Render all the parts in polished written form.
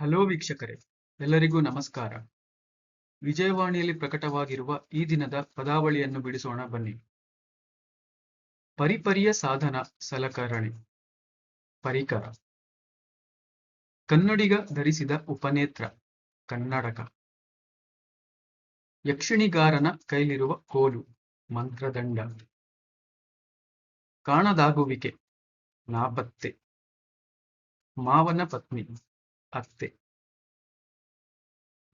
Hello ವೀಕ್ಷಕರೇ, ಎಲ್ಲರಿಗೂ ನಮಸ್ಕಾರ. ವಿಜಯವಾಣಿಯಲ್ಲಿ ಪ್ರಕಟವಾಗಿರುವ ಈ ದಿನದ ಪದಾವಳಿಯನ್ನು ಬಿಡಿಸೋಣ ಬನ್ನಿ. ಪರಿಪರಿಯ ಸಾಧನ ಸಲಕರಣೆ ಪರಿಕರ. ಕನ್ನಡಿಗ ಧರಿಸಿದ ಉಪನೇತ್ರ ಕನ್ನಡಕ. ಯಕ್ಷಿಣಿಗಾರನ ಕೈಲಿರುವ ಕೋಲು ಮಂತ್ರದಂಡ. ಕಾಣದಾಗುವಿಕೆ ನಾಪತ್ತೆ. ಮಾವನ ಪತ್ನಿ ಅತ್ತೆ.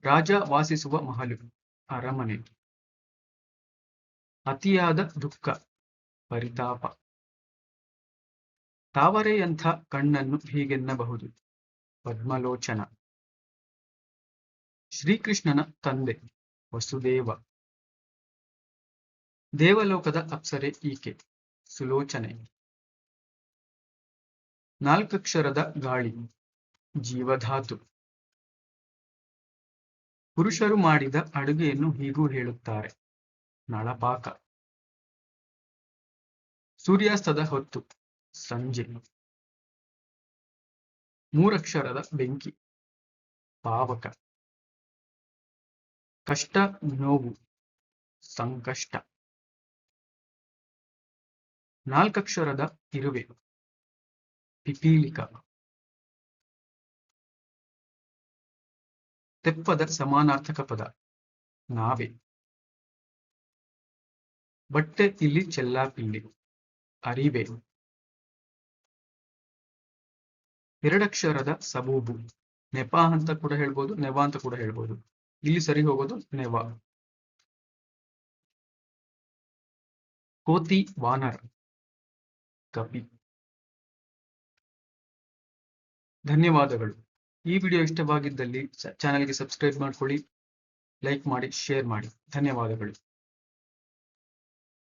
ರಾಜ ವಾಸಿಸುವ ಮಹಲು ಅರಮನೆ. ಅತಿಯಾದ ದುಃಖ ಪರಿತಾಪ. ತಾವರೆಯಂಥ ಕಣ್ಣನ್ನು ಹೀಗೆನ್ನಬಹುದು ಪದ್ಮಲೋಚನ. ಶ್ರೀಕೃಷ್ಣನ ತಂದೆ ವಸುದೇವ. ದೇವಲೋಕದ ಅಪ್ಸರೆ ಈಕೆ ಸುಲೋಚನೆ. ನಾಲ್ಕಕ್ಷರದ ಗಾಳಿ ಜೀವಧಾತು. ಪುರುಷರು ಮಾಡಿದ ಅಡುಗೆಯನ್ನು ಹೀಗೂ ಹೇಳುತ್ತಾರೆ ನಳಪಾಕ. ಸೂರ್ಯಾಸ್ತದ ಹೊತ್ತು ಸಂಜೆ. ಮೂರಕ್ಷರದ ಬೆಂಕಿ ಪಾವಕ. ಕಷ್ಟ ನೋವು ಸಂಕಷ್ಟ. ನಾಲ್ಕಕ್ಷರದ ಇರುವೆ ಪಿಪೀಲಿಕ. ತೆಪ್ಪದ ಸಮಾನಾರ್ಥಕ ಪದ ನಾವೆ. ಬಟ್ಟೆ ಇಲ್ಲಿ ಚೆಲ್ಲಾಪಿಲ್ಲಿ ಅರಿವೆ. ಎರಡಕ್ಷರದ ಸಬೂಬು ನೆಪ ಅಂತ ಕೂಡ ಹೇಳ್ಬೋದು, ನೆವ ಅಂತ ಕೂಡ ಹೇಳ್ಬೋದು. ಇಲ್ಲಿ ಸರಿ ಹೋಗೋದು ನೆವ. ಕೋತಿ ವಾನರ ಕಪಿ. ಧನ್ಯವಾದಗಳು. ಈ ವಿಡಿಯೋ ಇಷ್ಟವಾಗಿದ್ದಲ್ಲಿ ಚಾನೆಲ್ಗೆ ಸಬ್ಸ್ಕ್ರೈಬ್ ಮಾಡ್ಕೊಳ್ಳಿ, ಲೈಕ್ ಮಾಡಿ, ಶೇರ್ ಮಾಡಿ. ಧನ್ಯವಾದಗಳು.